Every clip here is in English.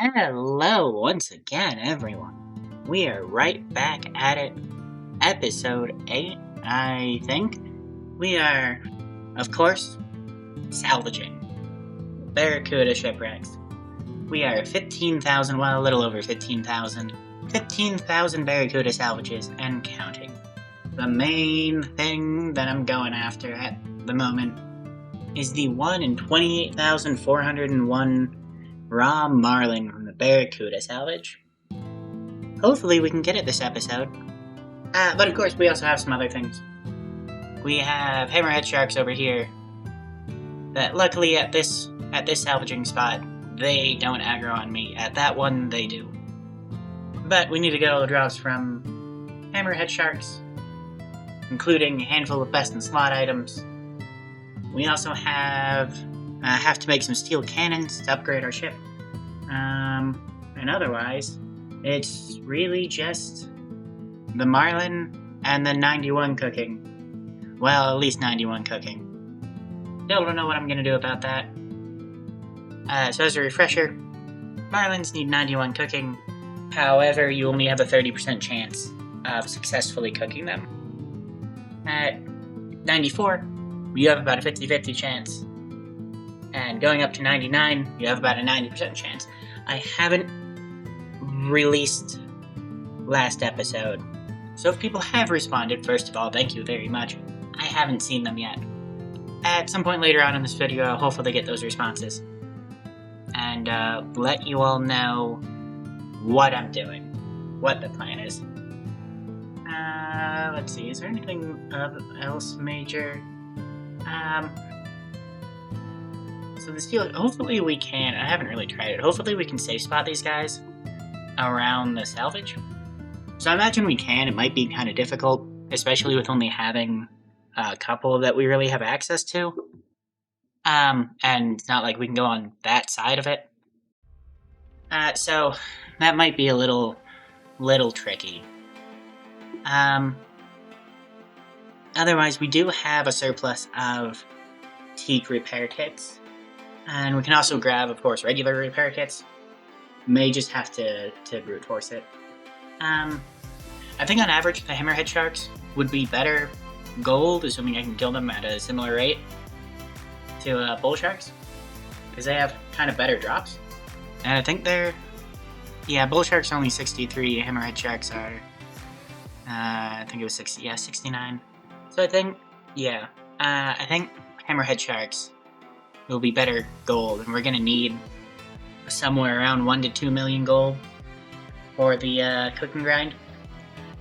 Hello once again, everyone. We are right back at it. Episode 8, I think. We are, of course, salvaging Barracuda shipwrecks. We are 15,000, well, a little over 15,000. 15,000 Barracuda salvages and counting. The main thing that I'm going after at the moment is the 1 in 28,401 raw Marlin from the Barracuda salvage. Hopefully we can get it this episode. But of course we also have some other things. We have hammerhead sharks over here that luckily at this salvaging spot, they don't aggro on me. At that one, they do. But we need to get all the drops from hammerhead sharks, including a handful of best in slot items. We also have to make some steel cannons to upgrade our ship. And otherwise, it's really just the Marlin and the 91 cooking. Well, at least 91 cooking. Still don't know what I'm going to do about that. So as a refresher, Marlins need 91 cooking. However, you only have a 30% chance of successfully cooking them. At 94, you have about a 50-50 chance. And going up to 99, you have about a 90% chance. I haven't released last episode. So if people have responded, first of all, thank you very much. I haven't seen them yet. At some point later on in this video, I'll hopefully get those responses. And let you all know what I'm doing. What the plan is. Let's see, is there anything else major? So the steel, hopefully we can, I haven't really tried it, hopefully we can safe spot these guys around the salvage. So I imagine we can. It might be kind of difficult, especially with only having a couple that we really have access to. And it's not like we can go on that side of it. So that might be a little tricky. Otherwise, we do have a surplus of teak repair kits. And we can also grab, of course, regular repair kits. May just have to brute force it. I think on average, the hammerhead sharks would be better gold, assuming I can kill them at a similar rate to bull sharks, because they have kind of better drops. And I think bull sharks are only 63, hammerhead sharks are, I think it was 69. So I think hammerhead sharks will be better gold, and we're gonna need somewhere around 1 to 2 million gold for the cooking grind.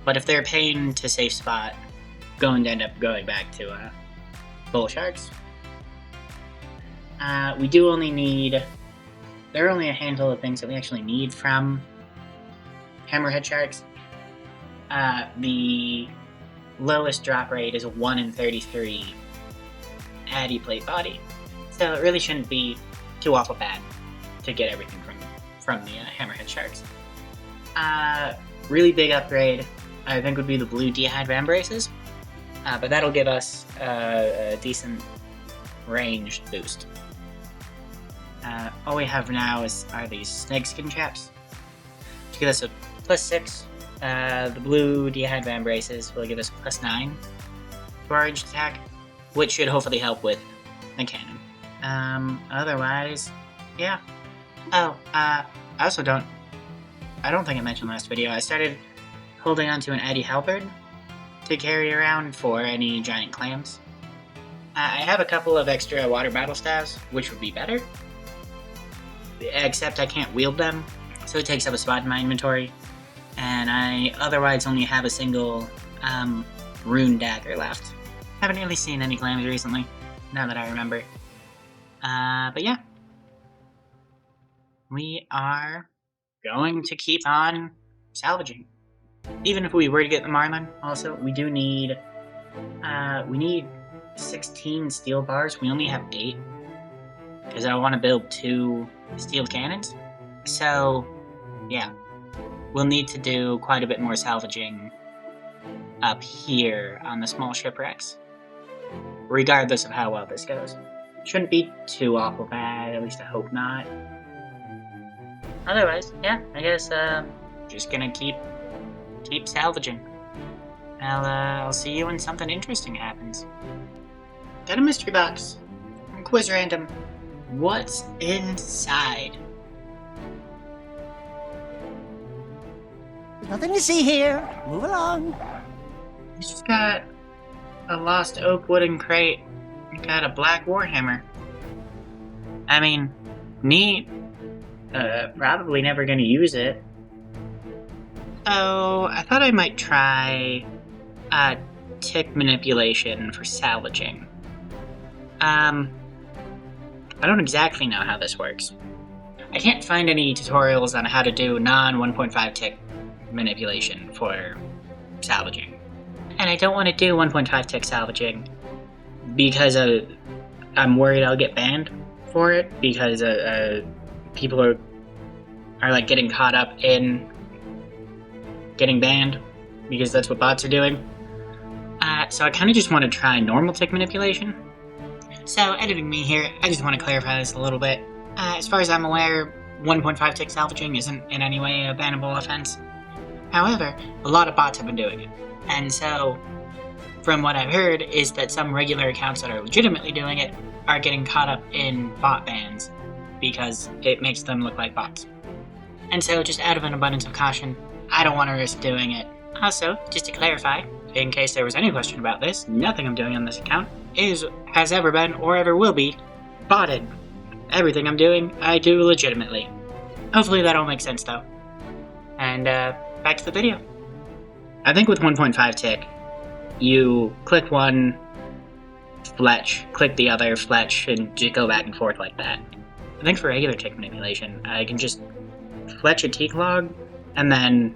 But if they're paying to safe spot, going to end up going back to bull sharks. We do only need, there are only a handful of things that we actually need from hammerhead sharks. The lowest drop rate is a 1 in 33 addy plate body. So it really shouldn't be too awful bad to get everything from the hammerhead sharks. Really big upgrade, I think, would be the blue dehyde ram braces. But that'll give us a decent range boost. All we have now are these snakeskin chaps to give us a +6. The blue dehyde ram braces will give us +9 to our ranged attack, which should hopefully help with the cannon. Otherwise, yeah. Oh, I don't think I mentioned last video, I started holding onto an Addy halberd to carry around for any giant clams. I have a couple of extra water battle staves, which would be better, except I can't wield them, so it takes up a spot in my inventory, and I otherwise only have a single rune dagger left. Haven't really seen any clams recently, now that I remember. But yeah. We are going to keep on salvaging. Even if we were to get the Marlin, also, we do need, we need 16 steel bars. We only have 8, because I want to build 2 steel cannons. So, yeah, we'll need to do quite a bit more salvaging up here on the small shipwrecks, regardless of how well this goes. Shouldn't be too awful bad, at least I hope not. otherwise, yeah, I guess, just gonna keep salvaging. I'll see you when something interesting happens. Got a mystery box. Quiz random. What's inside? There's nothing to see here. Move along. He's just got a lost oak wooden crate. Got a black warhammer. I mean, neat. Probably never gonna use it. So, I thought I might try tick manipulation for salvaging. I don't exactly know how this works. I can't find any tutorials on how to do non-1.5 tick manipulation for salvaging. And I don't want to do 1.5 tick salvaging because I'm worried I'll get banned for it, because people are like getting caught up in getting banned because that's what bots are doing. So I kind of just want to try normal tick manipulation. So editing me here, I just want to clarify this a little bit. As far as I'm aware, 1.5 tick salvaging isn't in any way a bannable offense. However, a lot of bots have been doing it. And so, from what I've heard, is that some regular accounts that are legitimately doing it are getting caught up in bot bans because it makes them look like bots. And so, just out of an abundance of caution, I don't want to risk doing it. Also, just to clarify, in case there was any question about this, nothing I'm doing on this account has ever been, or ever will be, botted. Everything I'm doing, I do legitimately. Hopefully that all makes sense, though. And, back to the video. I think with 1.5 tick, you click one, fletch, click the other, fletch, and just go back and forth like that. I think for regular tick manipulation, I can just fletch a tick log, and then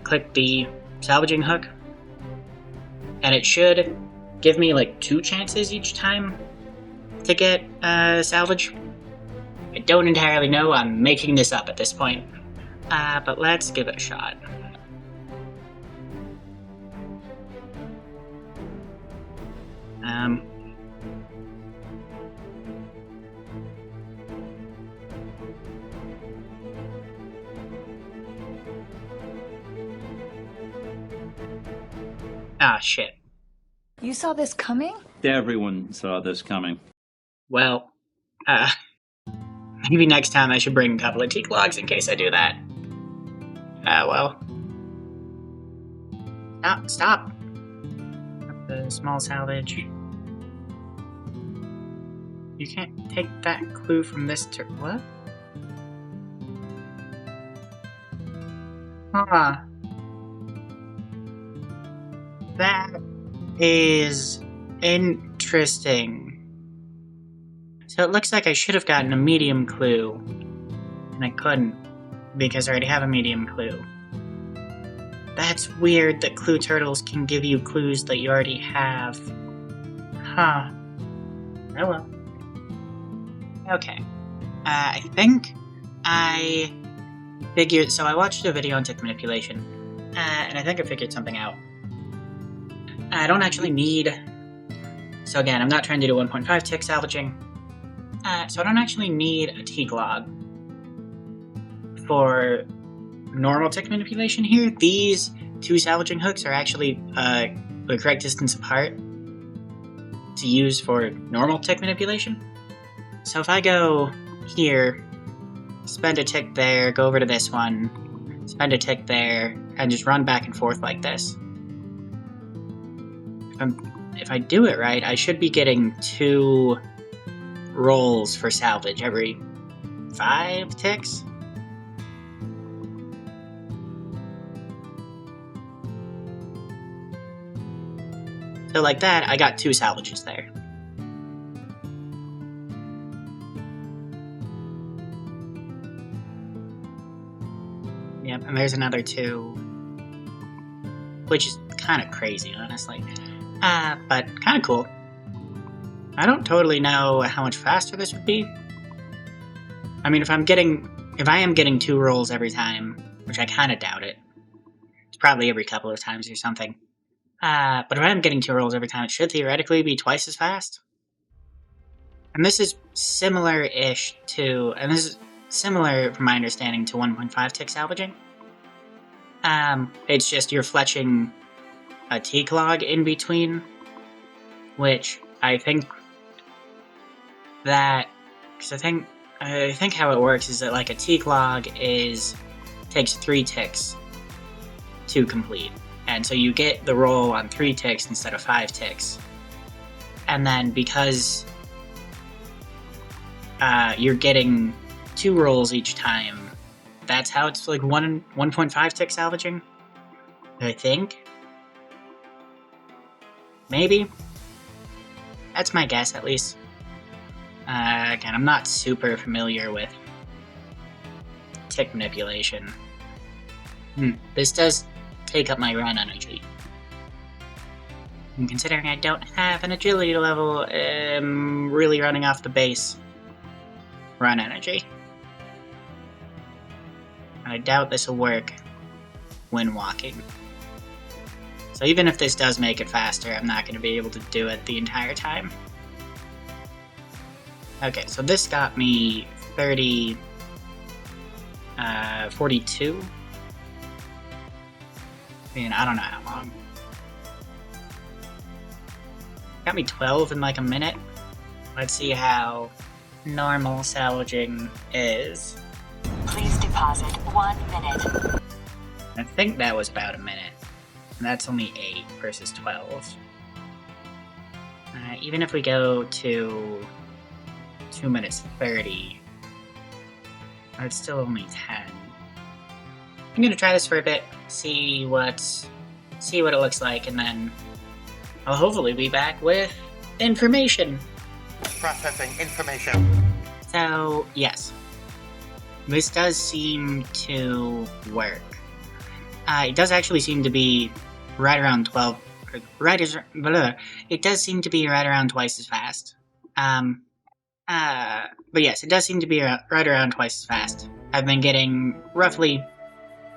click the salvaging hook, and it should give me like 2 chances each time to get salvage. I don't entirely know, I'm making this up at this point, but let's give it a shot. Ah, shit. You saw this coming? Everyone saw this coming. Well, maybe next time I should bring a couple of teak logs in case I do that. Well. Stop. The small salvage. You can't take that clue from this what? Huh. That is interesting. So it looks like I should have gotten a medium clue, and I couldn't, because I already have a medium clue. That's weird that clue turtles can give you clues that you already have. Huh. Oh well. Okay. I think I figured... So I watched a video on tick manipulation, and I think I figured something out. I don't actually need... So again, I'm not trying to do 1.5 tick salvaging. So I don't actually need a tick log for normal tick manipulation here. These 2 salvaging hooks are actually the correct distance apart to use for normal tick manipulation. So if I go here, spend a tick there, go over to this one, spend a tick there, and just run back and forth like this. If I do it right, I should be getting 2 rolls for salvage every 5 ticks. So like that, I got 2 salvages there. Yep, and there's another 2, which is kind of crazy, honestly. But kind of cool. I don't totally know how much faster this would be. I mean, if I am getting 2 rolls every time, which I kind of doubt it, it's probably every couple of times or something. But if I am getting 2 rolls every time, it should theoretically be twice as fast. And this is similar-ish to, and this is similar, from my understanding, to 1.5 tick salvaging. It's just you're fletching a teak log in between, which I think that, because I think how it works is that like a teak log takes 3 ticks to complete, and so you get the roll on 3 ticks instead of 5 ticks, and then because you're getting 2 rolls each time, that's how it's like 1.5 tick salvaging, I think. Maybe. That's my guess, at least. Again, I'm not super familiar with tick manipulation. This does take up my run energy. And considering I don't have an agility level, I'm really running off the base run energy. I doubt this will work when walking. So even if this does make it faster, I'm not going to be able to do it the entire time. Okay, so this got me 42. I mean, I don't know how long. Got me 12 in like a minute. Let's see how normal salvaging is. Please deposit 1 minute. I think that was about a minute. And that's only 8 versus 12. Even if we go to 2 minutes 30, it's still only 10. I'm gonna try this for a bit, see what it looks like, and then I'll hopefully be back with information. Processing information. So, yes. This does seem to work. It does actually seem to be right around 12... It does seem to be right around twice as fast. But yes, it does seem to be right around twice as fast. I've been getting roughly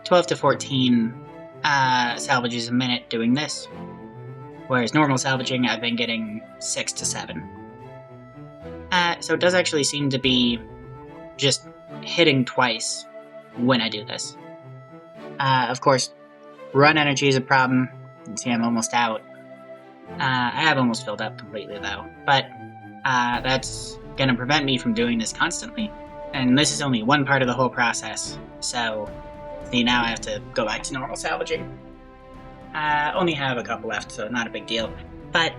12 to 14 salvages a minute doing this. Whereas normal salvaging, I've been getting 6 to 7. So it does actually seem to be just hitting twice when I do this. Of course, run energy is a problem. You can see I'm almost out. I have almost filled up completely though, but that's gonna prevent me from doing this constantly. And this is only one part of the whole process, so see, now I have to go back to normal salvaging. Only have a couple left, so not a big deal. But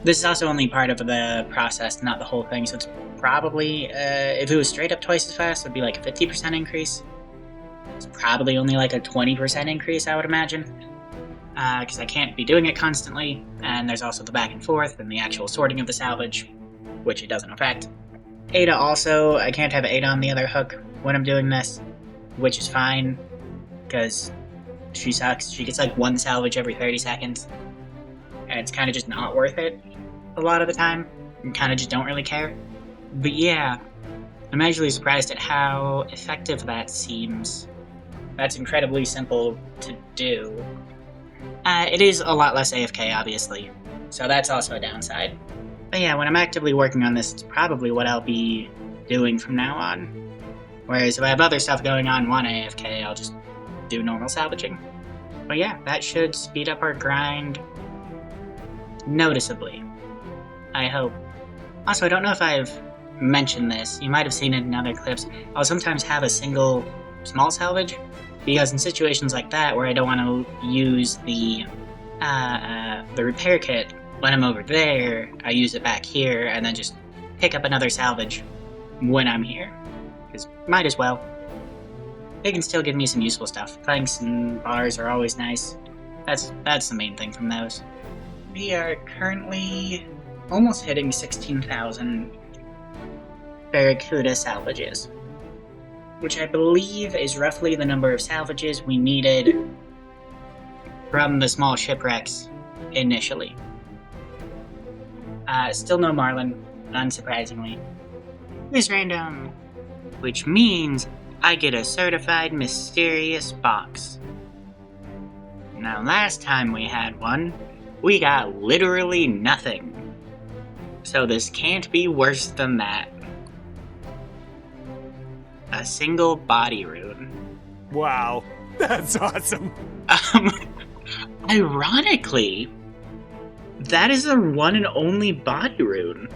this is also only part of the process, not the whole thing, so it's probably, if it was straight up twice as fast, it would be like a 50% increase. It's probably only like a 20% increase, I would imagine. Because I can't be doing it constantly, and there's also the back and forth and the actual sorting of the salvage, which it doesn't affect. Ada also, I can't have Ada on the other hook when I'm doing this, which is fine, because she sucks. She gets like 1 salvage every 30 seconds, and it's kind of just not worth it a lot of the time, and kind of just don't really care. But yeah, I'm actually surprised at how effective that seems. That's incredibly simple to do. It is a lot less AFK, obviously, so that's also a downside. But yeah, when I'm actively working on this, it's probably what I'll be doing from now on. Whereas if I have other stuff going on while AFK, I'll just do normal salvaging. But yeah, that should speed up our grind noticeably, I hope. Also, I don't know if I've mentioned this. You might have seen it in other clips. I'll sometimes have a single small salvage, because in situations like that where I don't want to use the repair kit when I'm over there, I use it back here and then just pick up another salvage when I'm here. Because might as well. They can still give me some useful stuff. Planks and bars are always nice. That's the main thing from those. We are currently almost hitting 16,000 Barracuda salvages, which I believe is roughly the number of salvages we needed from the small shipwrecks initially. Still no Marlin, unsurprisingly. It's random, which means I get a certified mysterious box. Now, last time we had one, we got literally nothing. So this can't be worse than that. a single body rune. Wow, that's awesome. Ironically, that is the one and only body rune.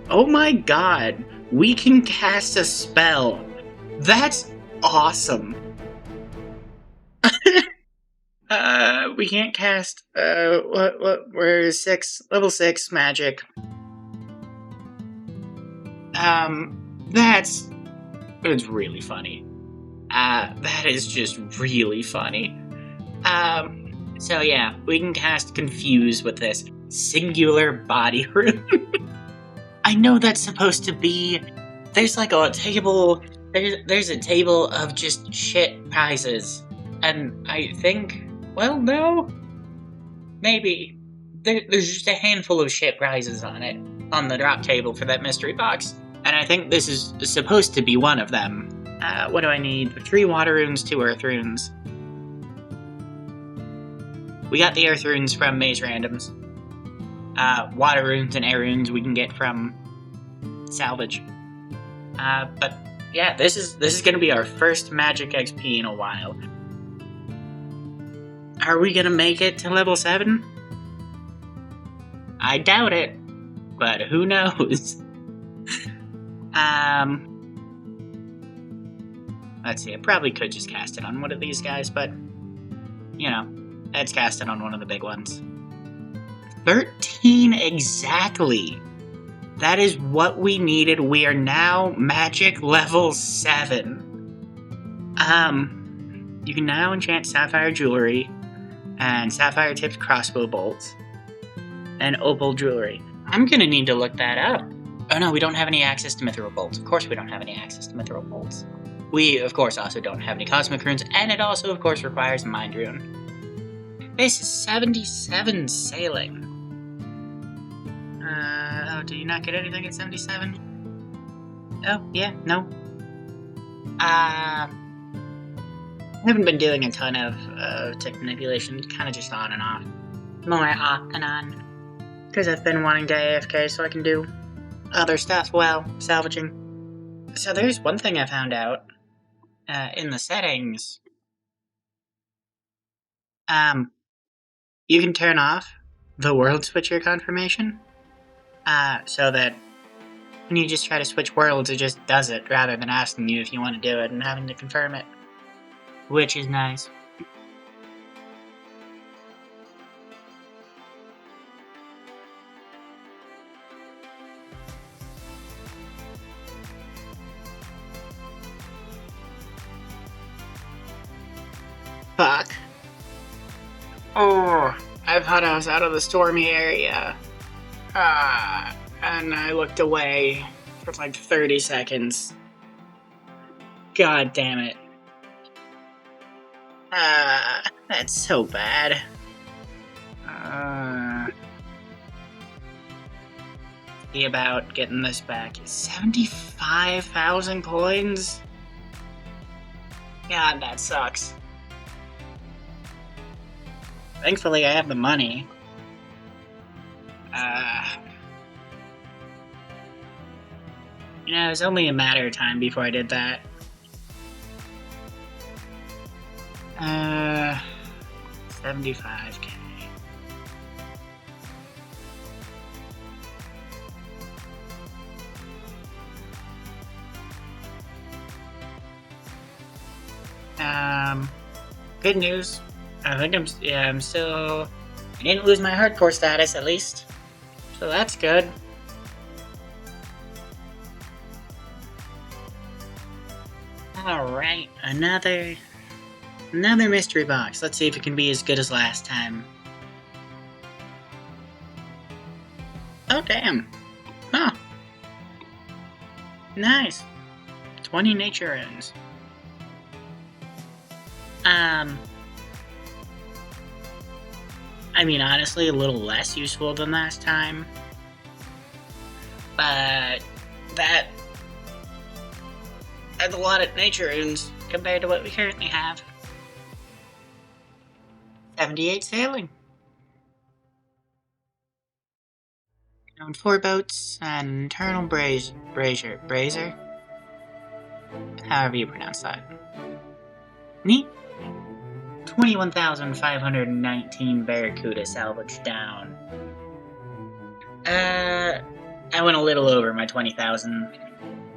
Oh my god, we can cast a spell. That's awesome. We can't cast, we're level 6 magic. It's really funny. That is just really funny. So yeah, we can cast Confuse with this singular body rune. I know that's supposed to be, there's like a table, there's a table of just shit prizes. And I think, well, no, maybe. There's just a handful of shit prizes on it, on the drop table for that mystery box. And I think this is supposed to be one of them. What do I need? 3 water runes, 2 earth runes. We got the earth runes from Maze Randoms. Water runes and air runes we can get from salvage. But yeah, this is gonna be our first magic XP in a while. Are we gonna make it to level 7? I doubt it, but who knows? Let's see, I probably could just cast it on one of these guys, but, you know, let's cast it on one of the big ones. 13 exactly! That is what we needed. We are now magic level 7. You can now enchant sapphire jewelry, and sapphire tipped crossbow bolts, and opal jewelry. I'm gonna need to look that up. Oh no, we don't have any access to mithril bolts. Of course we don't have any access to mithril bolts. We, of course, also don't have any cosmic runes, and it also, of course, requires a mind rune. This is 77 sailing. Oh, do you not get anything at 77? Oh, yeah, no. I haven't been doing a ton of tech manipulation, kind of just on and off. More off and on. Because I've been wanting to AFK so I can do other stuff while salvaging. So there's one thing I found out in the settings. You can turn off the world switcher confirmation so that when you just try to switch worlds, it just does it rather than asking you if you want to do it and having to confirm it, which is nice. Fuck. Oh, I thought I was out of the stormy area. And I looked away for like 30 seconds. God damn it. That's so bad. See about getting this back. 75,000 coins? God, that sucks. Thankfully, I have the money. You know, it was only a matter of time before I did that. 75k. Good news. I think I'm still... I didn't lose my hardcore status, at least. So that's good. Alright, another mystery box. Let's see if it can be as good as last time. Oh, damn. Huh. Nice. 20 nature runes. I mean, honestly, a little less useful than last time. But that's a lot of nature runes compared to what we currently have. 78 sailing. Own 4 boats and internal brazier. However you pronounce that. Neat. 21,519 Barracuda salvaged down. I went a little over my 20,000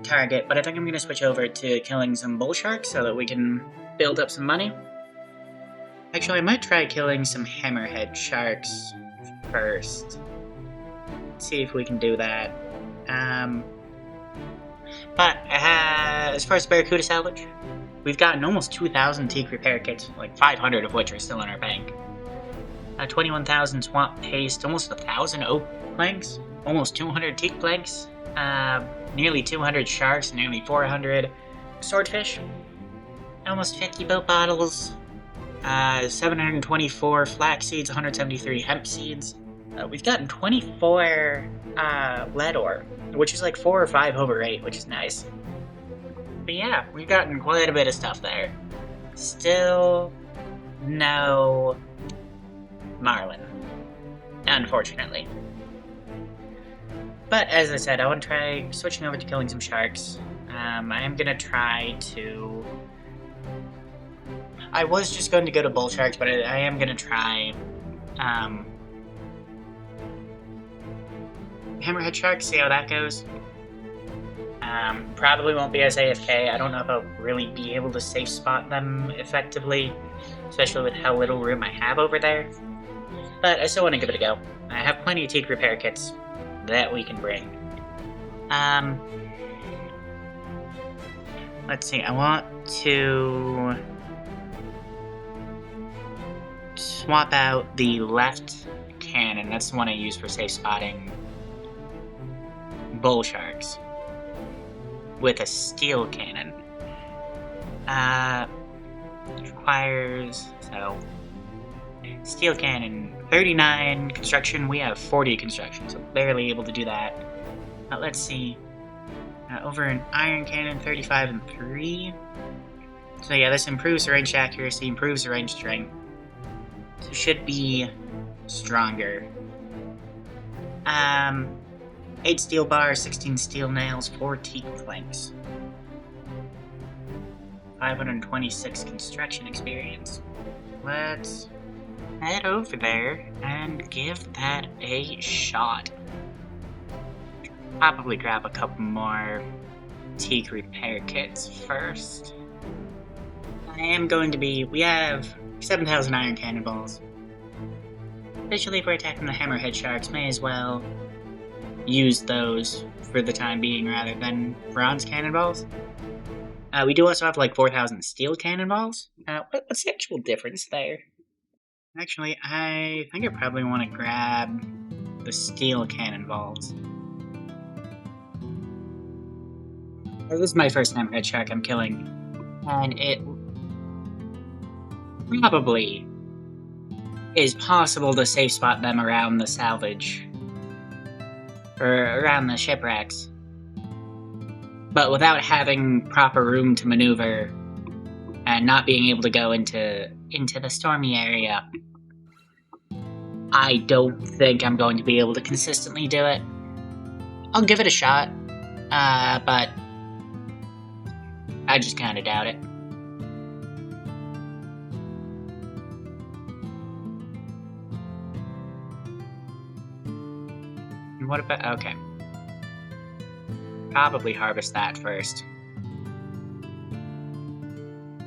target, but I think I'm gonna switch over to killing some bull sharks so that we can build up some money. Actually, I might try killing some hammerhead sharks first. See if we can do that. But as far as Barracuda salvage, we've gotten almost 2,000 teak repair kits, like 500 of which are still in our bank. 21,000 swamp paste, almost 1,000 oak planks, almost 200 teak planks, nearly 200 sharks, nearly 400 swordfish, almost 50 boat bottles, 724 flax seeds, 173 hemp seeds. We've gotten 24 lead ore, which is like 4 or 5 over 8, which is nice. But yeah, we've gotten quite a bit of stuff there. Still no Marlin, unfortunately. But as I said, I want to try switching over to killing some sharks. I am going to try to... I was just going to go to bull sharks, but I am going to try hammerhead sharks, see how that goes. Probably won't be as AFK. I don't know if I'll really be able to safe spot them effectively, especially with how little room I have over there. But I still want to give it a go. I have plenty of teak repair kits that we can bring. Let's see, I want to swap out the left cannon. That's the one I use for safe spotting bull sharks with a steel cannon. Requires, so, steel cannon, 39 construction, we have 40 construction, so barely able to do that. Let's see, over an iron cannon, 35 and 3. So yeah, this improves the range accuracy, improves the range strength. So should be stronger. 8 steel bars, 16 steel nails, 4 teak planks. 526 construction experience. Let's head over there and give that a shot. Probably grab a couple more teak repair kits first. I am going to be... we have 7,000 iron cannonballs. Especially if we're attacking the hammerhead sharks, may as well use those for the time being rather than bronze cannonballs. We do also have like 4,000 steel cannonballs. What's the actual difference there? Actually, I think I probably want to grab the steel cannonballs. This is my first hammerhead shark I'm killing, and it probably is possible to safe spot them around the salvage, or around the shipwrecks. But without having proper room to maneuver, and not being able to go into the stormy area, I don't think I'm going to be able to consistently do it. I'll give it a shot, but I just kinda doubt it. What about... okay. Probably harvest that first.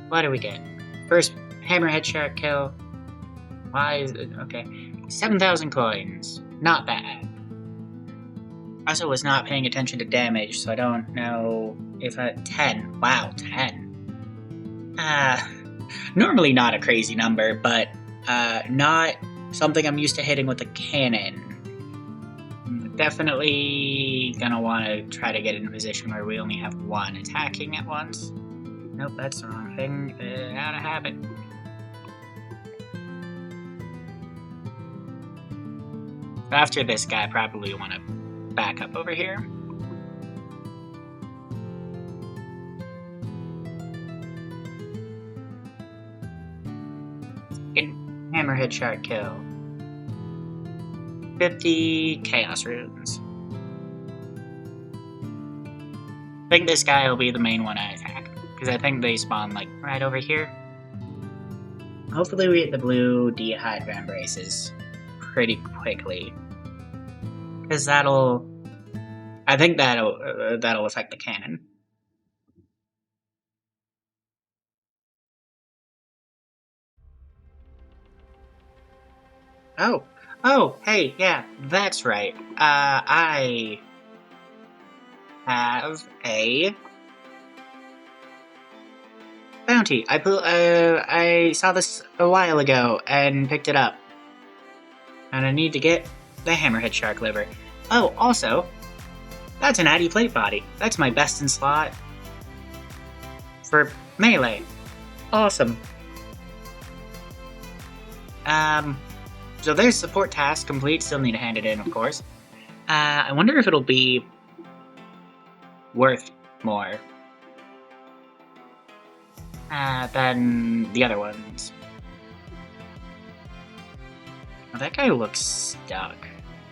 What do we get? First hammerhead shark kill. Why is it... okay. 7,000 coins. Not bad. Also was not paying attention to damage, so I don't know if 10. Wow, 10. Normally not a crazy number, but not something I'm used to hitting with a cannon. Definitely gonna want to try to get in a position where we only have one attacking at once. Nope, that's the wrong thing. Out of habit. After this guy, I probably want to back up over here. Hammerhead shark kill. 50 chaos runes. I think this guy will be the main one I attack. Because I think they spawn, like, right over here. Hopefully we get the blue dehydram braces pretty quickly. Because I think that'll affect the cannon. Oh, hey, yeah, that's right. I have a bounty. I saw this a while ago and picked it up. And I need to get the hammerhead shark liver. Oh, also, that's an Addy plate body. That's my best in slot for melee. Awesome. So there's support task complete. Still need to hand it in, of course. I wonder if it'll be worth more than the other ones. Well, that guy looks stuck.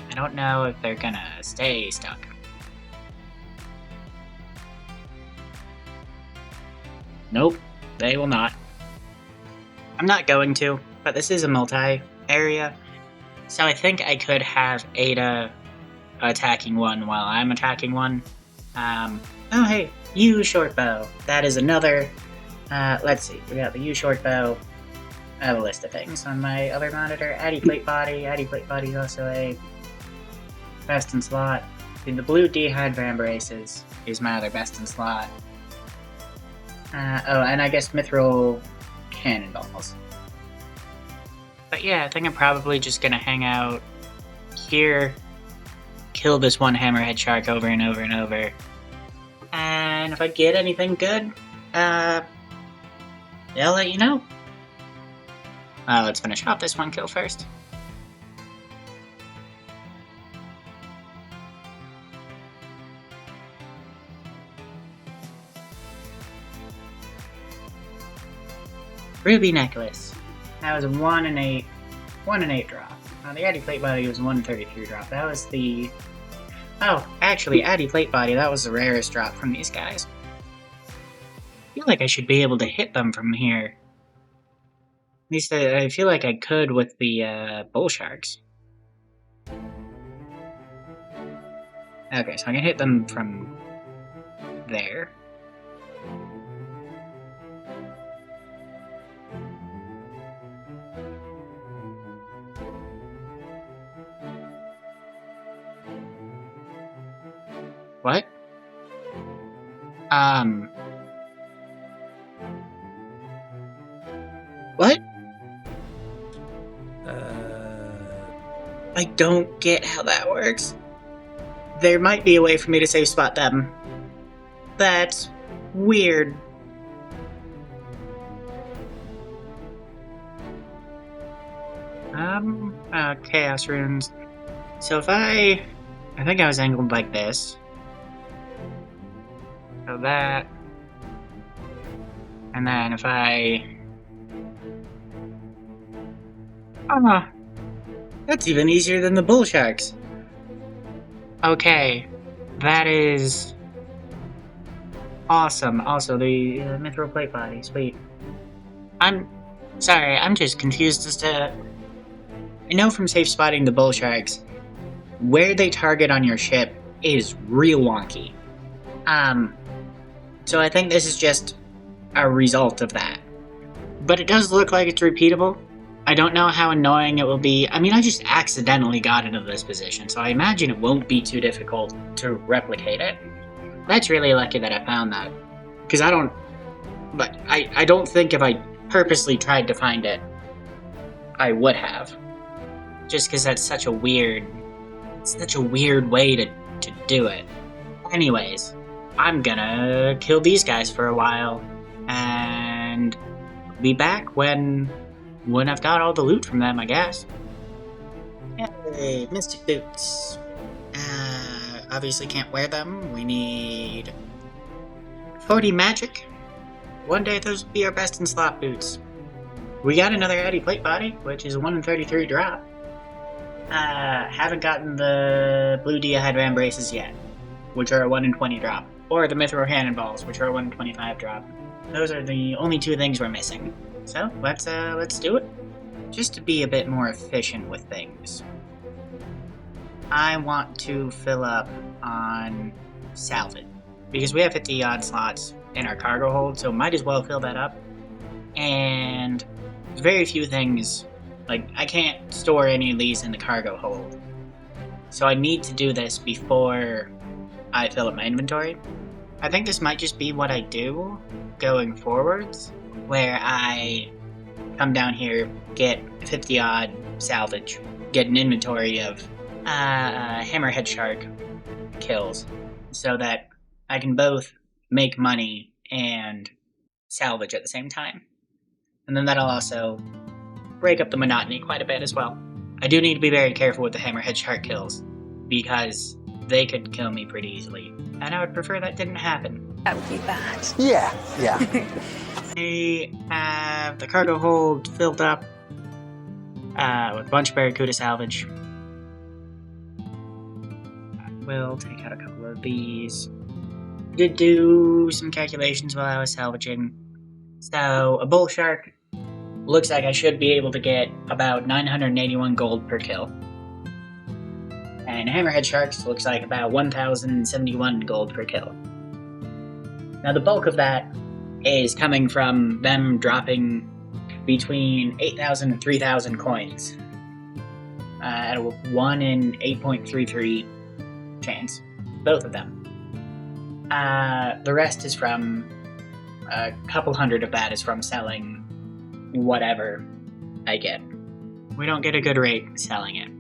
I don't know if they're gonna stay stuck. Nope, they will not. I'm not going to, but this is a multi-area, so I think I could have Ada attacking one while I'm attacking one. Oh hey, U short bow. That is another. Let's see, we got the U short bow. I have a list of things on my other monitor. Addy plate body. Addy plate body is also a best in slot. The blue dehydram braces is my other best in slot. Oh, and I guess mithril cannonballs. But yeah, I think I'm probably just gonna hang out here, kill this one hammerhead shark over and over and over. And if I get anything good, I'll let you know. Let's finish off this one kill first. Ruby necklace. That was a 1 and 8 drop. The Addy plate body was 133 drop. That was the... Oh, actually, Addy plate body, that was the rarest drop from these guys. I feel like I should be able to hit them from here. At least I feel like I could with the bull sharks. Okay, so I can hit them from there. What? What? I don't get how that works. There might be a way for me to save spot them. That's weird. Chaos runes. So if I think I was angled like this. So that. And then if I... that's even easier than the bull sharks. Okay, that is awesome. Also, the mithril plate body, sweet. I'm sorry, I'm just confused as to... I know from safe spotting the bull sharks, where they target on your ship is real wonky. So I think this is just a result of that. But it does look like it's repeatable. I don't know how annoying it will be. I mean, I just accidentally got into this position, so I imagine it won't be too difficult to replicate it. That's really lucky that I found that. Because I don't think if I purposely tried to find it, I would have. Just because that's such a weird way to do it. Anyways, I'm gonna kill these guys for a while, and be back when I've got all the loot from them, I guess. Hey, Mystic Boots. Obviously can't wear them. We need 40 magic. One day those will be our best in slot boots. We got another Addy plate body, which is a 1 in 33 drop. Haven't gotten the blue dehydram braces yet, which are a 1 in 20 drop. Or the mithril cannonballs, which are a 1 in 25 drop. Those are the only two things we're missing. So let's do it. Just to be a bit more efficient with things, I want to fill up on salvage because we have 50 odd slots in our cargo hold, so might as well fill that up. And there's very few things, like I can't store any of these in the cargo hold, so I need to do this before I fill up my inventory. I think this might just be what I do going forwards, where I come down here, get 50 odd salvage, get an inventory of hammerhead shark kills, so that I can both make money and salvage at the same time. And then that'll also break up the monotony quite a bit as well. I do need to be very careful with the hammerhead shark kills, because they could kill me pretty easily, and I would prefer that didn't happen. That would be bad. Yeah. We have the cargo hold filled up with a bunch of barracuda salvage. We'll take out a couple of these. Did do some calculations while I was salvaging. So a bull shark looks like I should be able to get about 981 gold per kill. And hammerhead sharks looks like about 1,071 gold per kill. Now the bulk of that is coming from them dropping between 8,000 and 3,000 coins at a 1 in 8.33 chance. Both of them. The rest is from a couple hundred of that is from selling whatever I get. We don't get a good rate selling it.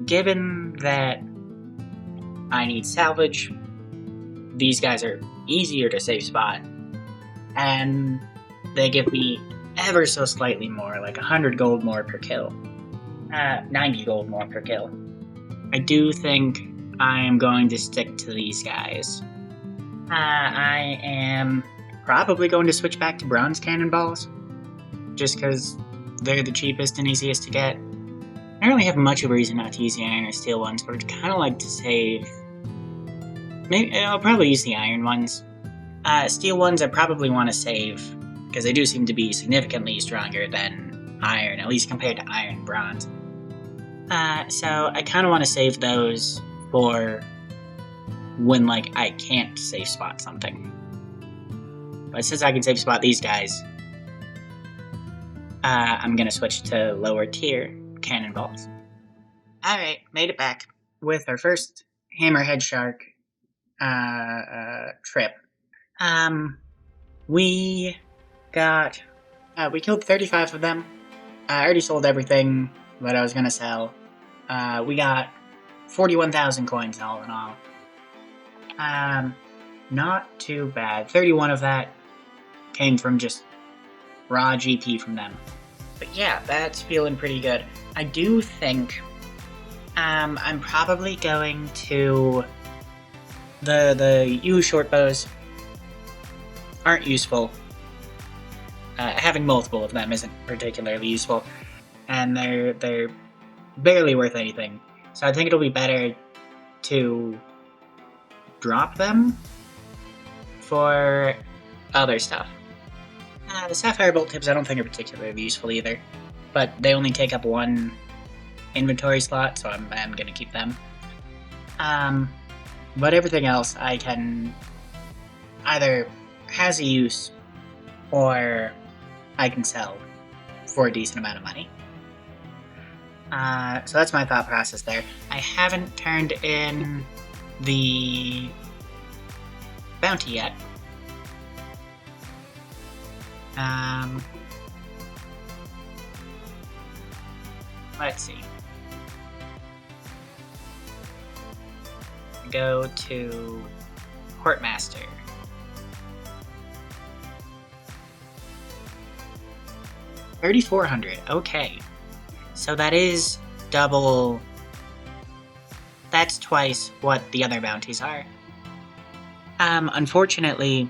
Given that I need salvage, these guys are easier to safe spot, and they give me ever so slightly more, like 100 gold more per kill. 90 gold more per kill. I do think I am going to stick to these guys. I am probably going to switch back to bronze cannonballs, just because they're the cheapest and easiest to get. I don't really have much of a reason not to use the iron or steel ones, but I'd kind of like to save. Maybe I'll probably use the iron ones. Steel ones I probably want to save, because they do seem to be significantly stronger than iron, at least compared to iron and bronze. So I kind of want to save those for when, like, I can't safe spot something. But since I can safe spot these guys, I'm gonna switch to lower tier cannonballs. Alright, made it back with our first hammerhead shark trip. We killed 35 of them. I already sold everything that I was gonna sell. We got 41,000 coins all in all. Not too bad. 31 of that came from just raw GP from them. But yeah, that's feeling pretty good. I do think I'm probably going to the U short bows aren't useful. Having multiple of them isn't particularly useful, and they're barely worth anything. So I think it'll be better to drop them for other stuff. The sapphire bolt tips I don't think are particularly useful either, but they only take up one inventory slot, so I'm gonna keep them. But everything else I can either has a use or I can sell for a decent amount of money. So that's my thought process there. I haven't turned in the bounty yet. Let's see. Go to Portmaster. $3,400. Okay. So that is double. That's twice what the other bounties are. Unfortunately,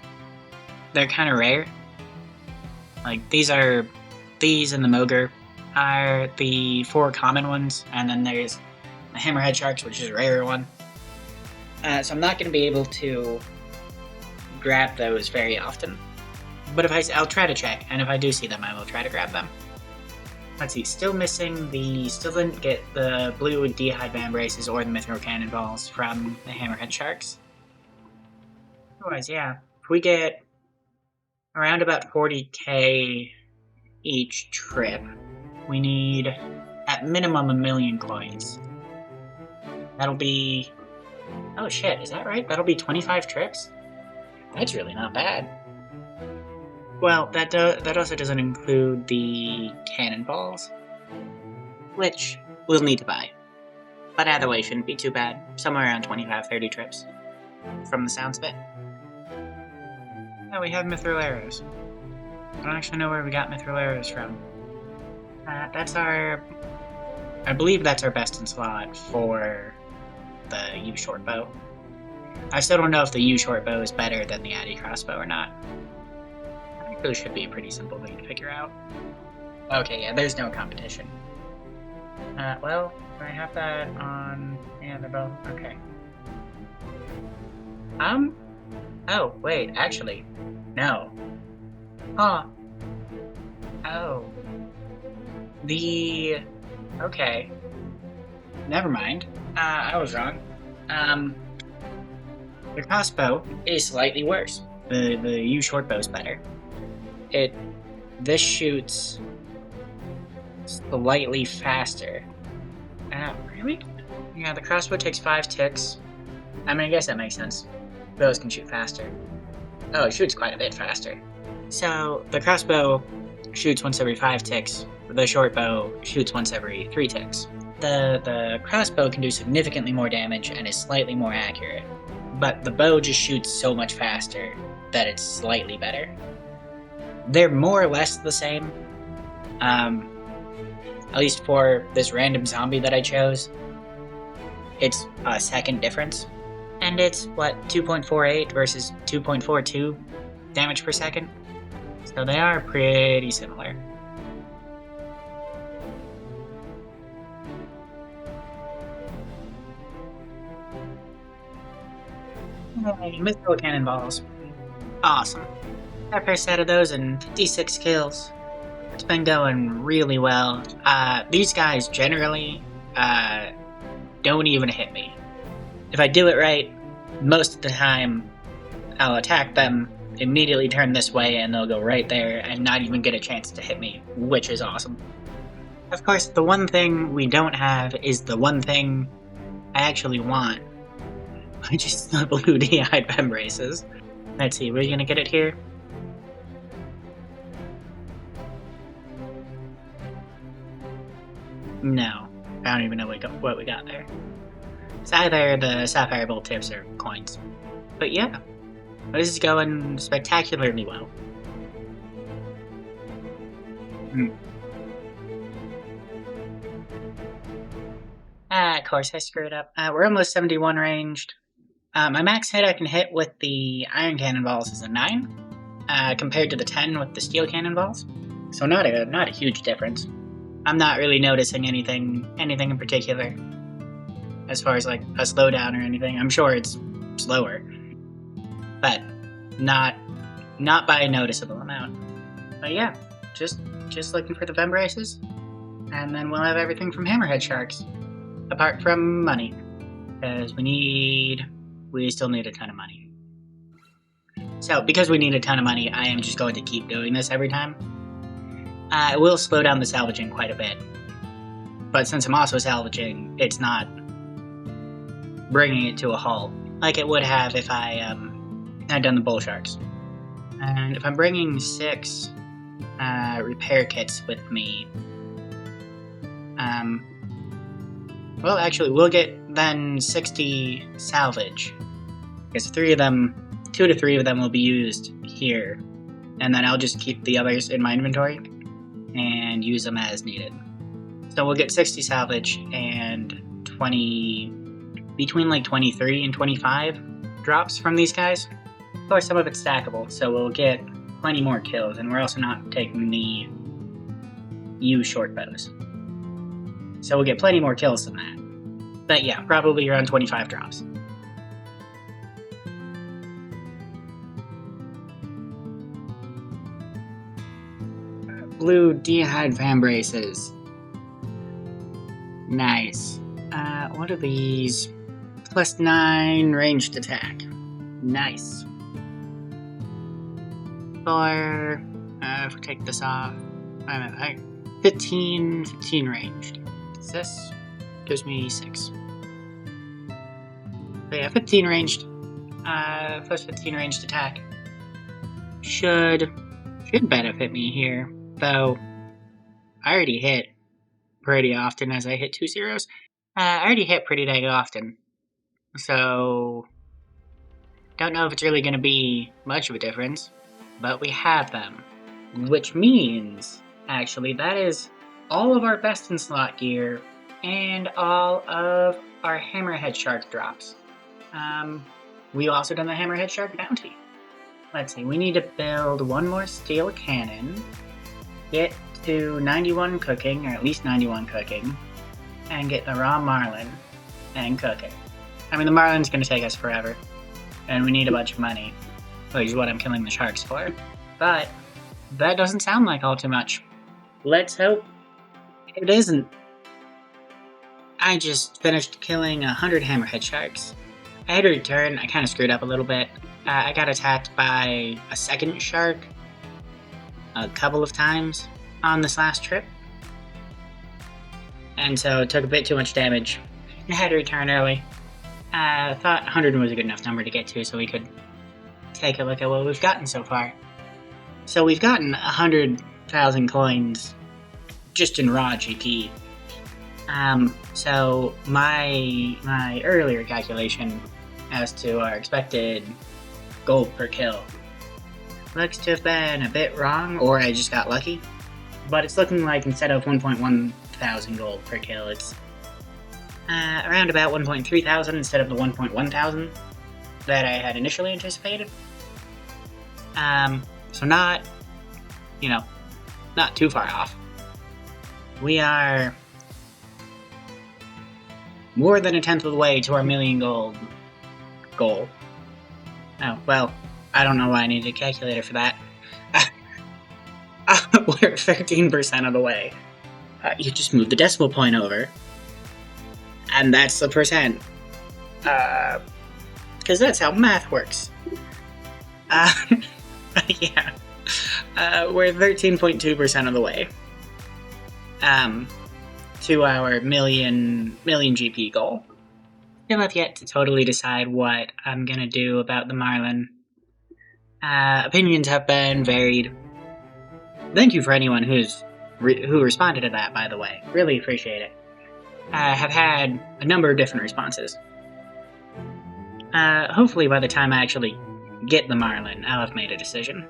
they're kind of rare. Like, these and the Mogre are the 4 common ones, and then there's the Hammerhead Sharks, which is a rarer one. So I'm not going to be able to grab those very often. But I'll try to check, and if I do see them, I will try to grab them. Let's see, still didn't get the blue D'hide Vambraces or the Mithril Cannonballs from the Hammerhead Sharks. Otherwise, yeah, if we get around about 40k each trip, we need at minimum 1 million coins. That'll be... oh shit, is that right? That'll be 25 trips? That's really not bad. Well, that also doesn't include the cannonballs, which we'll need to buy. But either way, shouldn't be too bad. Somewhere around 25-30 trips, from the sounds of it. Oh, we have Mithril Arrows. I don't actually know where we got Mithril Arrows from. I believe that's our best in slot for the U short bow. I still don't know if the U short bow is better than the Addy crossbow or not. I think those should be a pretty simple thing to figure out. Okay, yeah, there's no competition. Well, I have that on... yeah, they're both... okay. Oh, wait, actually, no. Huh. Oh. Okay. Never mind. I was wrong. The crossbow is slightly worse. The U short bow is better. This shoots slightly faster. Really? Yeah, the crossbow takes 5 ticks. I mean, I guess that makes sense. Bows can shoot faster. Oh, it shoots quite a bit faster. So, the crossbow shoots once every 5 ticks. The short bow shoots once every 3 ticks. The crossbow can do significantly more damage and is slightly more accurate. But the bow just shoots so much faster that it's slightly better. They're more or less the same. At least for this random zombie that I chose. It's a second difference. And it's, what, 2.48 versus 2.42 damage per second? So they are pretty similar. Mithril Cannonballs. Awesome. Our first set of those and 56 kills. It's been going really well. These guys generally don't even hit me. If I do it right, most of the time I'll attack them, immediately turn this way, and they'll go right there and not even get a chance to hit me, which is awesome. Of course, the one thing we don't have is the one thing I actually want, which is the blue D'hide Vambraces. Let's see, we're gonna get it here. No, I don't even know what we got there. It's either the Sapphire Bolt tips or coins. But yeah, this is going spectacularly well. Of course I screwed up. We're almost 71 ranged. My max hit I can hit with the Iron Cannonballs is a 9, compared to the 10 with the Steel Cannonballs. So not a huge difference. I'm not really noticing anything in particular. As far as like a slowdown or anything. I'm sure it's slower. But not by a noticeable amount. But yeah, just looking for the Vambraces. And then we'll have everything from Hammerhead Sharks. Apart from money. Because we still need a ton of money. So, because we need a ton of money, I am just going to keep doing this every time. It will slow down the salvaging quite a bit. But since I'm also salvaging, it's not bringing it to a halt, like it would have if I had done the bull sharks. And if I'm bringing 6 repair kits with me, well, actually, we'll get then 60 salvage, because 2 to 3 of them will be used here, and then I'll just keep the others in my inventory and use them as needed. So we'll get 60 salvage and between like 23 and 25 drops from these guys. Of course, some of it's stackable, so we'll get plenty more kills, and we're also not taking the U short bows. So we'll get plenty more kills than that. But yeah, probably around 25 drops. blue dehyde fan braces. Nice. What are these? +9 ranged attack. Nice. Or, if we take this off, 15 ranged. This gives me 6. So yeah, 15 ranged, plus 15 ranged attack. Should benefit me here, though I already hit pretty often as I hit 2 zeros. I already hit pretty dang often, so don't know if it's really going to be much of a difference, but we have them. Which means, actually, that is all of our best in slot gear and all of our Hammerhead Shark drops. We also done the Hammerhead Shark bounty. Let's see, we need to build one more steel cannon, get to 91 cooking, or at least 91 cooking, and get the raw Marlin and cook it. I mean, the Marlin's gonna take us forever, and we need a bunch of money, which is what I'm killing the sharks for. But that doesn't sound like all too much. Let's hope it isn't. I just finished killing 100 hammerhead sharks. I had to return, I kind of screwed up a little bit. I got attacked by a second shark a couple of times on this last trip. And so it took a bit too much damage. I had to return early. I thought 100 was a good enough number to get to so we could take a look at what we've gotten so far. So we've gotten 100,000 coins just in raw GP. So my earlier calculation as to our expected gold per kill looks to have been a bit wrong, or I just got lucky. But it's looking like instead of 1.1 thousand gold per kill, it's around about 1.3 thousand instead of the 1.1 thousand that I had initially anticipated. So not too far off. We are more than a tenth of the way to our million gold goal. Oh, well, I don't know why I needed a calculator for that. We're 13% of the way. You just move the decimal point over, and that's the percent. Because that's how math works. Yeah. We're 13.2% of the way. To our million GP goal. Still have yet to totally decide what I'm gonna do about the Marlin. Opinions have been varied. Thank you for anyone who responded to that, by the way. Really appreciate it. I have had a number of different responses. Hopefully by the time I actually get the Marlin, I'll have made a decision.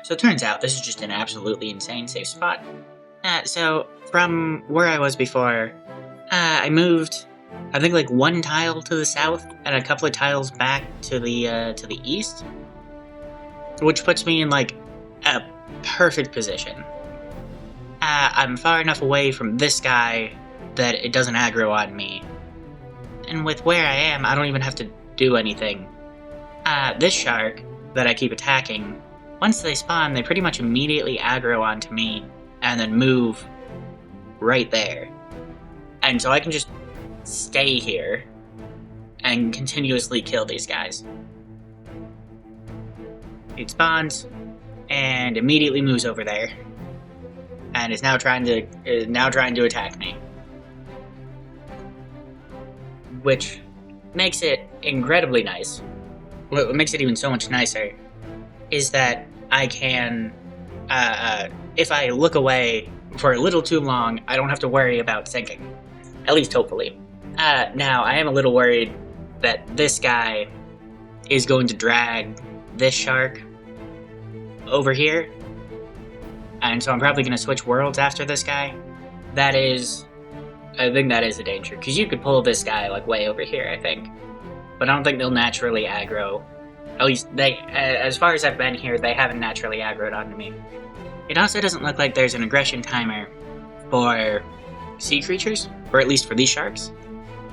So it turns out this is just an absolutely insane safe spot. So from where I was before, I moved, I think, like one tile to the south and a couple of tiles back to the east, which puts me in like a perfect position. I'm far enough away from this guy that it doesn't aggro on me, and with where I am, I don't even have to do anything. This shark that I keep attacking, once they spawn, they pretty much immediately aggro onto me and then move right there. And so I can just stay here and continuously kill these guys. It spawns and immediately moves over there and is now trying to attack me. Which makes it incredibly nice. What makes it even so much nicer is that I can, if I look away for a little too long, I don't have to worry about sinking. At least hopefully. Now, I am a little worried that this guy is going to drag this shark over here. And so I'm probably going to switch worlds after this guy. I think that is a danger, because you could pull this guy like way over here, I think. But I don't think they'll naturally aggro. At least, as far as I've been here, they haven't naturally aggroed onto me. It also doesn't look like there's an aggression timer for sea creatures, or at least for these sharks.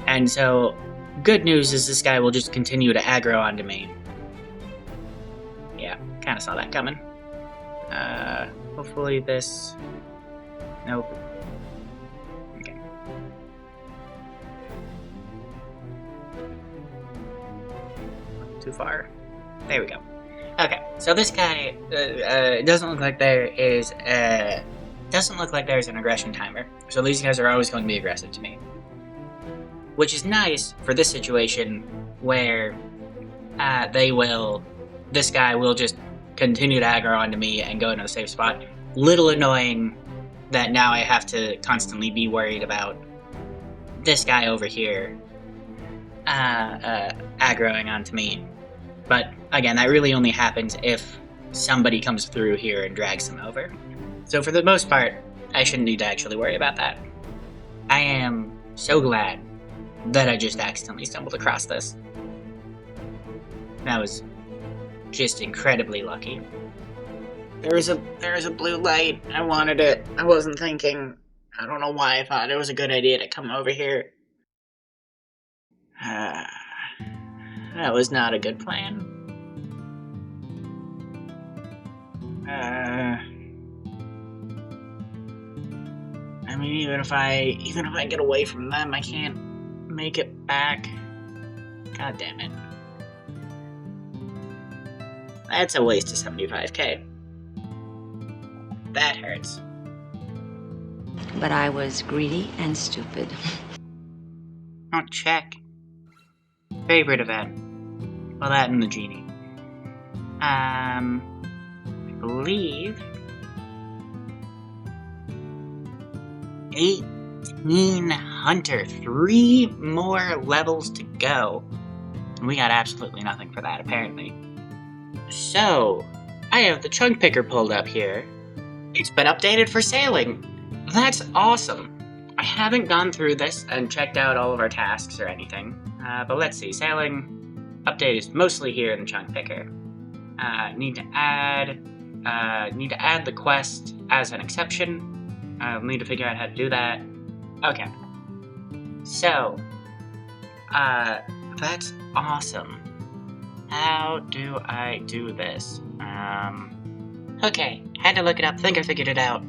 And so, good news is this guy will just continue to aggro onto me. Yeah, kinda saw that coming. Hopefully this... Nope. Okay. Too far. There we go. Okay, so this guy, doesn't look like there's an aggression timer. So these guys are always going to be aggressive to me. Which is nice for this situation where, this guy will just continue to aggro onto me and go into the safe spot. Little annoying that now I have to constantly be worried about this guy over here, aggroing onto me. But again, that really only happens if somebody comes through here and drags them over. So for the most part, I shouldn't need to actually worry about that. I am so glad that I just accidentally stumbled across this. That was just incredibly lucky. There is a blue light. I wanted it. I wasn't thinking. I don't know why I thought it was a good idea to come over here. That was not a good plan. I mean, even if I get away from them, I can't make it back. God damn it. That's a waste of 75k. That hurts. But I was greedy and stupid. Oh, check. Favorite event. Well, that and the genie. I believe 18 Hunter. 3 more levels to go. And we got absolutely nothing for that, apparently. So, I have the chunk picker pulled up here. It's been updated for sailing. That's awesome. I haven't gone through this and checked out all of our tasks or anything. But let's see. Sailing update is mostly here in the chunk picker. Need to add the quest as an exception. I'll need to figure out how to do that. Okay. So, that's awesome. How do I do this? Okay, had to look it up, think I figured it out.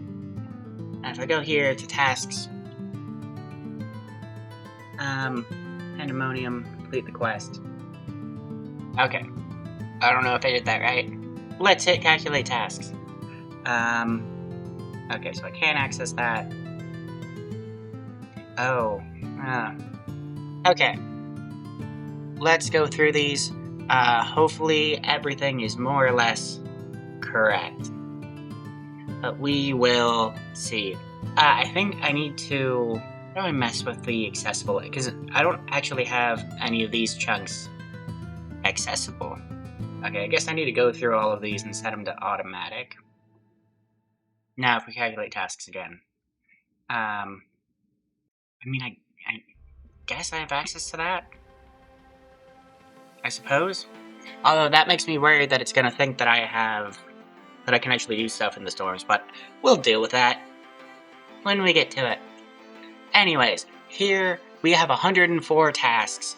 If I go here to tasks, pandemonium, complete the quest. Okay, I don't know if I did that right. Let's hit calculate tasks. Okay, so I can't access that. Oh, okay. Let's go through these. Hopefully everything is more or less correct. But we will see. I think I need to probably mess with the accessible, because I don't actually have any of these chunks accessible. Okay, I guess I need to go through all of these and set them to automatic. Now if we calculate tasks again. I mean, I guess I have access to that? I suppose? Although that makes me worried that it's gonna think that I can actually do stuff in the storms, but we'll deal with that when we get to it. Anyways, here we have 104 tasks.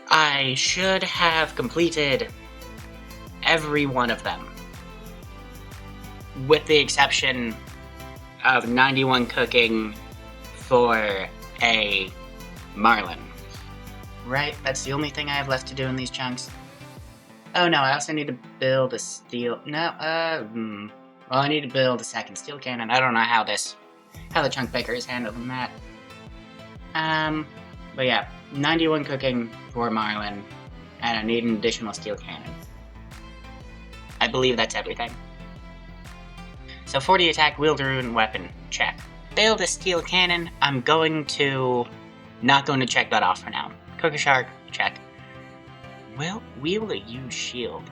I should have completed every one of them, with the exception of 91 cooking for a Marlin. Right, that's the only thing I have left to do in these chunks. Oh no, I also need to build a steel... No, well, I need to build a second steel cannon. I don't know how the chunk picker is handling that. But yeah, 91 cooking for Marlin, and I need an additional steel cannon. I believe that's everything. So 40 attack, wield a rune, weapon, check. Build a steel cannon, not going to check that off for now. Cook a shark, check. Well, wield a huge shield.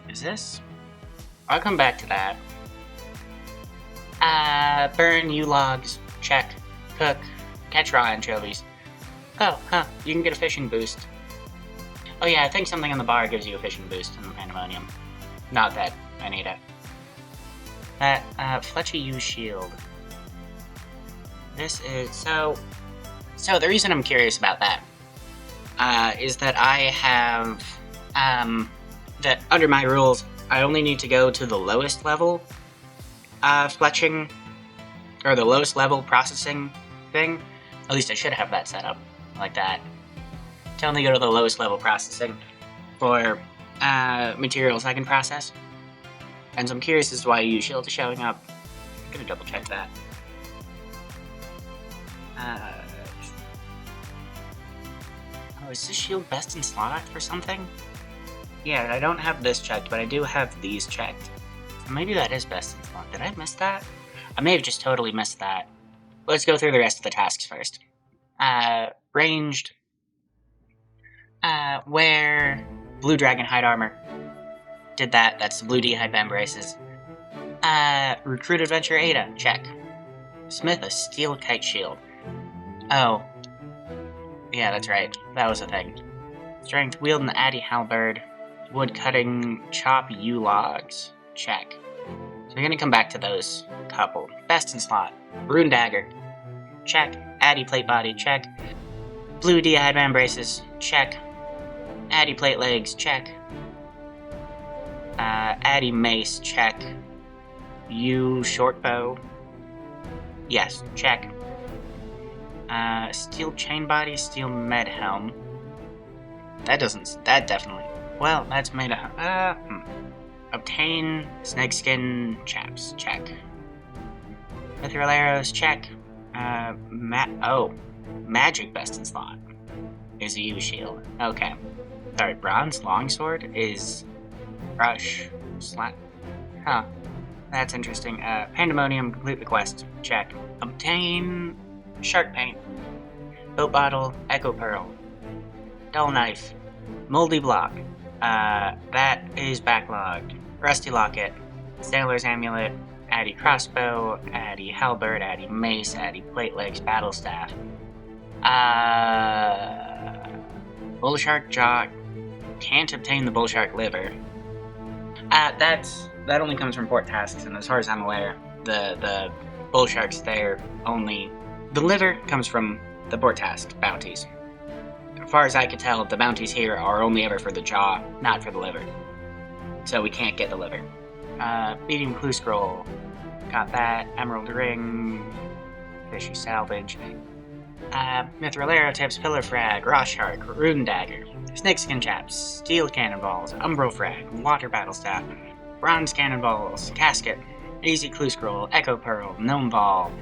Is this? I'll come back to that. Burn U logs, check. Cook, catch raw anchovies. Oh, you can get a fishing boost. Oh yeah, I think something on the bar gives you a fishing boost in the pandemonium. Not that I need it. Fletchy U shield. This is, so the reason I'm curious about that, is that I have, that under my rules, I only need to go to the lowest level fletching, or the lowest level processing thing. At least I should have that set up like that. To only go to the lowest level processing for materials I can process. And so I'm curious as to why U-Shield is showing up. I'm gonna double check that. Oh, is this shield best in slot for something? Yeah, I don't have this checked, but I do have these checked. So maybe that is best in slot. Did I miss that? I may have just totally missed that. Let's go through the rest of the tasks first. Ranged. Wear Blue Dragon Hide Armor. Did that. That's the Blue D-Hide Band Braces. Recruit Adventure Ada. Check. Smith a Steel Kite Shield. Oh. Yeah, that's right. That was a thing. Strength. Wield an Addy Halberd. Wood Cutting. Chop U Logs. Check. So we're gonna come back to those couple. Best in slot. Rune Dagger. Check. Addy Plate Body. Check. Blue D-Hide Band Braces. Check. Addy Plate Legs. Check. Addy Mace. Check. U Short Bow. Yes. Check. Steel Chain Body. Steel Med Helm. That definitely. Well, that's made of. Obtain Snakeskin Chaps. Check. Mithril Arrows. Check. Magic Best in Slot is a U-Shield. Okay. Sorry, Bronze Longsword is Rush. Slap. Huh. That's interesting. Pandemonium, complete the quest. Check. Obtain Shark Paint. Boat Bottle, Echo Pearl. Dull Knife. Moldy Block. That is backlogged. Rusty Locket. Sailor's Amulet. Addy Crossbow. Addy Halberd. Addy Mace. Addy Plate Legs. Battle Staff. Bull Shark Jaw. Can't obtain the Bull Shark Liver. That only comes from port tasks, and as far as I'm aware, the Bull Sharks there only... The liver comes from the port task bounties. As far as I could tell, the bounties here are only ever for the jaw, not for the liver. So we can't get the liver. Medium Clue Scroll. Got that. Emerald Ring. Fishy Salvage. Mithril Arrow Tips, Pillar Frag, Raw Shark, Rune Dagger, Snakeskin Chaps, Steel Cannonballs, Umbral Frag, Water Battle Staff, Bronze Cannonballs, Casket, Easy Clue Scroll, Echo Pearl, Gnome Ball,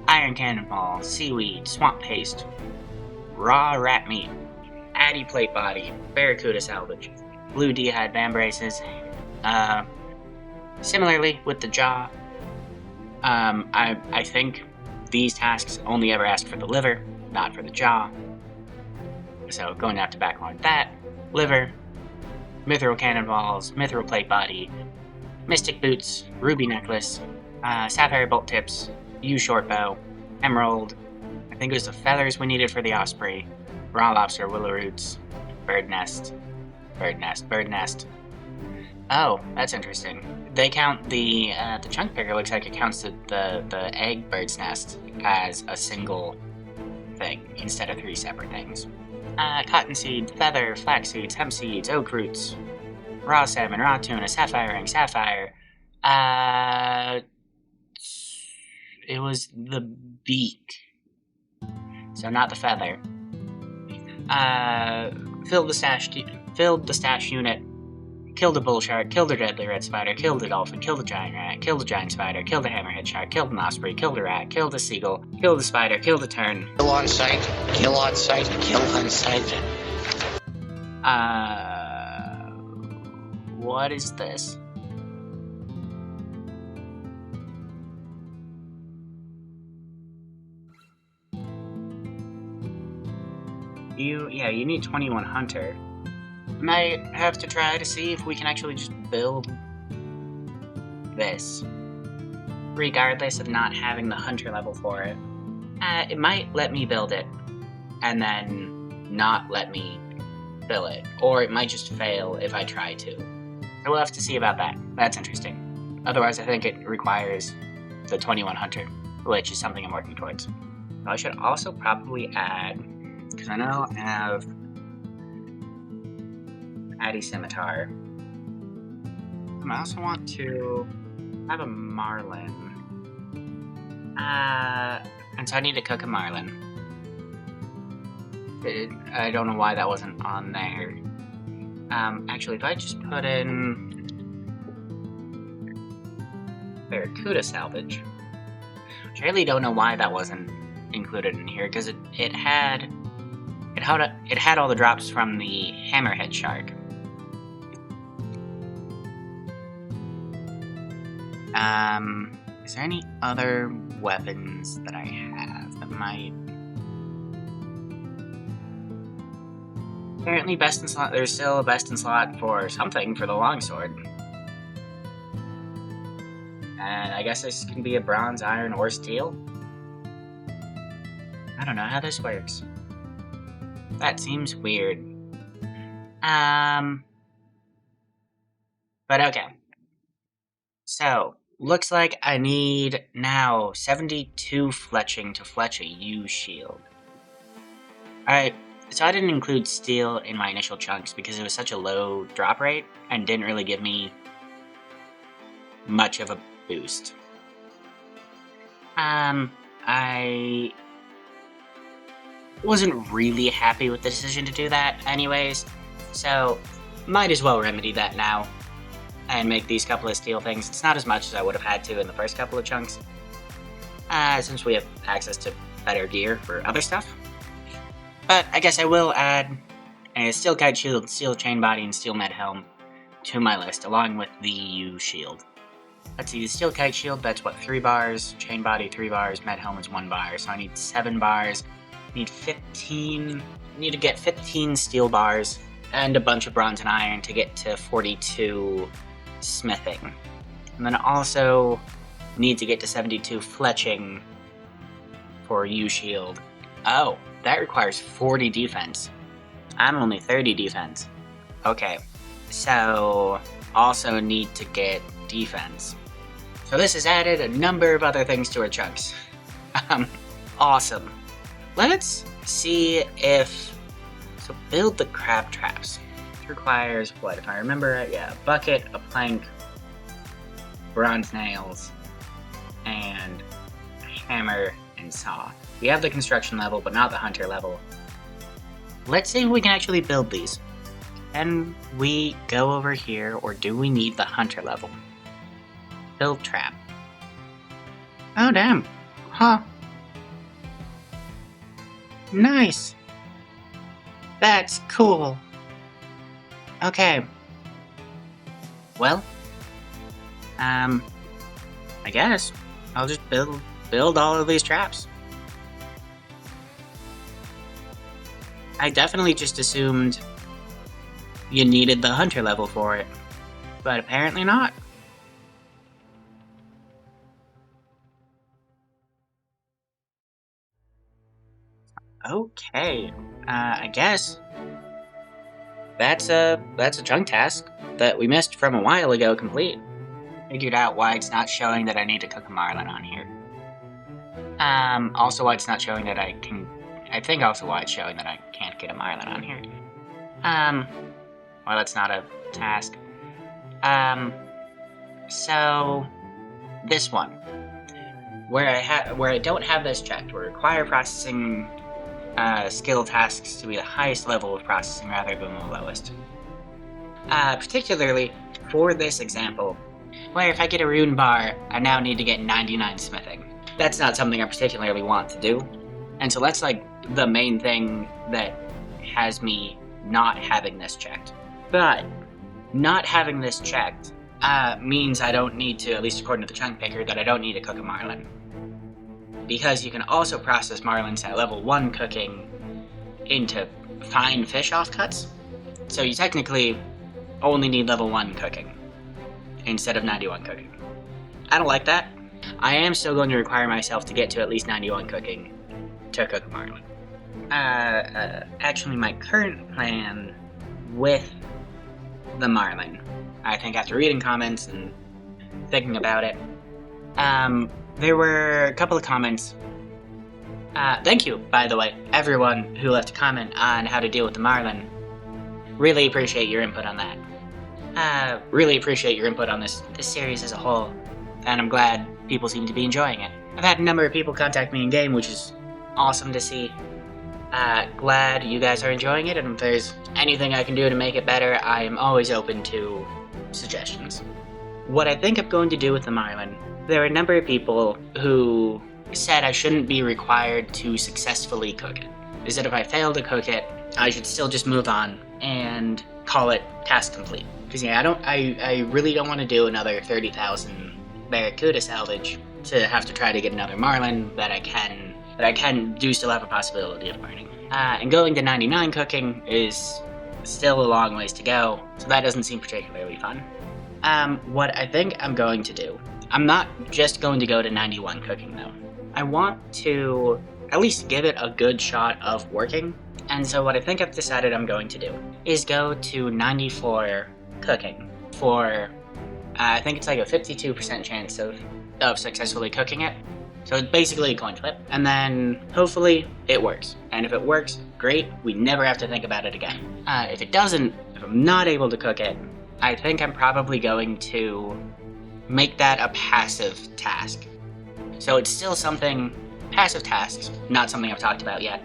Iron Cannonball, Seaweed, Swamp Paste, Raw Rat Meat, Addy Plate Body, Barracuda Salvage, Blue D-Hide Band Braces. Similarly with the jaw, I think these tasks only ever ask for the liver, not for the jaw. So going to have to backlog that. Liver, Mithril Cannonballs, Mithril Plate Body, Mystic Boots, Ruby Necklace, Sapphire Bolt Tips, U Short Bow, Emerald, I think it was the feathers we needed for the Osprey, Raw Lobster, Willow Roots, Bird Nest. Oh, that's interesting. They count the chunk picker. Looks like it counts the egg bird's nest as a single thing instead of 3 separate things. Cottonseed, feather, flax seeds, hemp seeds, oak roots, raw salmon, raw tuna, sapphire ring, sapphire. It was the beak, so not the feather. Filled the stash unit. Killed a bull shark, killed a deadly red spider, killed a dolphin, killed a giant rat, killed a giant spider, killed a hammerhead shark, killed an osprey, killed a rat, killed a seagull, killed a spider, killed a tern. Kill on sight, kill on sight, kill on sight. What is this? You need 21 hunter. Might have to try to see if we can actually just build this, regardless of not having the hunter level for it. It might let me build it, and then not let me fill it, or it might just fail if I try to. So we'll have to see about that. That's interesting. Otherwise, I think it requires the 21 hunter, which is something I'm working towards. So I should also probably add, because I know I have Addy Scimitar. I also want to have a Marlin. And so I need to cook a Marlin. I don't know why that wasn't on there. Actually, if I just put in Barracuda salvage, which I really don't know why that wasn't included in here, because it had all the drops from the hammerhead shark. Is there any other weapons that I have that might... Apparently best in slot, there's still a best in slot for something for the longsword. And I guess this can be a bronze, iron, or steel. I don't know how this works. That seems weird. But okay. So, looks like I need now 72 fletching to fletch a U shield. Alright, so I didn't include steel in my initial chunks because it was such a low drop rate and didn't really give me much of a boost. I wasn't really happy with the decision to do that anyways, so might as well remedy that now and make these couple of steel things. It's not as much as I would have had to in the first couple of chunks, since we have access to better gear for other stuff. But I guess I will add a steel kite shield, steel chain body, and steel med helm to my list, along with the U shield. Let's see, the steel kite shield, that's what, 3 bars, chain body 3 bars, med helm is 1 bar, so I need 7 bars, need to get 15 steel bars, and a bunch of bronze and iron to get to 42 smithing. And then also need to get to 72 fletching for U shield. Oh, that requires 40 defense. I'm only 30 defense. Okay, so also need to get defense. So this has added a number of other things to our chunks. Awesome. Let's see if... So build the crab traps. It requires, what, if I remember it? Yeah, a bucket, a plank, bronze nails, and a hammer and saw. We have the construction level, but not the hunter level. Let's see if we can actually build these. Can we go over here, or do we need the hunter level? Build trap. Oh, damn. Huh. Nice. That's cool. Okay. Well, I guess I'll just build all of these traps. I definitely just assumed you needed the hunter level for it, but apparently not. Okay, I guess that's a chunk task that we missed from a while ago complete. Figured out why it's not showing that I need to cook a Marlin on here. Also why it's not showing that I think also why it's showing that I can't get a Marlin on here. Well, that's not a task. So this one, where I don't have this checked, where require processing skill tasks to be the highest level of processing rather than the lowest. Particularly for this example, where if I get a rune bar, I now need to get 99 smithing. That's not something I particularly want to do, and so that's like the main thing that has me not having this checked. But not having this checked means I don't need to, at least according to the chunk picker, that I don't need to cook a Marlin. Because you can also process Marlins at level 1 cooking into fine fish offcuts. So you technically only need level 1 cooking instead of 91 cooking. I don't like that. I am still going to require myself to get to at least 91 cooking to cook a Marlin. Actually, my current plan with the Marlin, I think after reading comments and thinking about it, there were a couple of comments. Thank you, by the way, everyone who left a comment on how to deal with the Marlin. Really appreciate your input on that. Really appreciate your input on this series as a whole, and I'm glad people seem to be enjoying it. I've had a number of people contact me in-game, which is awesome to see. Glad you guys are enjoying it, and if there's anything I can do to make it better, I am always open to suggestions. What I think I'm going to do with the Marlin, there are a number of people who said I shouldn't be required to successfully cook it. They said if I fail to cook it, I should still just move on and call it task complete. Because I really don't want to do another 30,000 Barracuda salvage to have to try to get another Marlin that I do still have a possibility of learning. And going to 99 cooking is still a long ways to go, so that doesn't seem particularly fun. What I think I'm going to do, I'm not just going to go to 91 cooking though. I want to at least give it a good shot of working, and so what I think I've decided I'm going to do is go to 94 cooking for, I think it's like a 52% chance of successfully cooking it. So it's basically a coin flip, and then hopefully it works. And if it works, great, we never have to think about it again. If it doesn't, if I'm not able to cook it, I think I'm probably going to make that a passive task. So it's still something, passive tasks, not something I've talked about yet,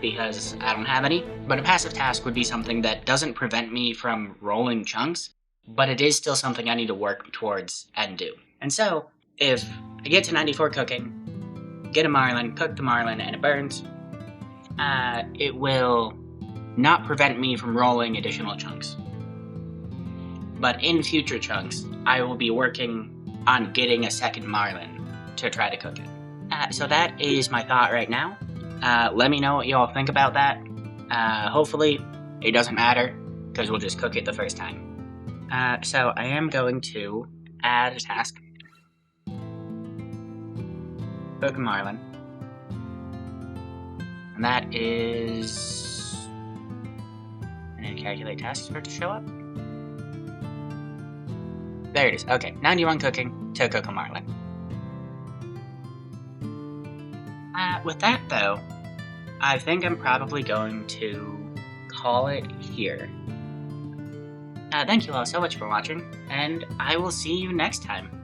because I don't have any, but a passive task would be something that doesn't prevent me from rolling chunks, but it is still something I need to work towards and do. And so, if I get to 94 cooking, get a Marlin, cook the Marlin, and it burns, it will not prevent me from rolling additional chunks. But in future chunks, I will be working on getting a second Marlin to try to cook it. So that is my thought right now. Let me know what you all think about that. Hopefully, it doesn't matter, because we'll just cook it the first time. So I am going to add a task. Cook a Marlin. And that is... I need to calculate tasks for it to show up. There it is. Okay, 91 cooking to cook a Marlin. With that, though, I think I'm probably going to call it here. Thank you all so much for watching, and I will see you next time.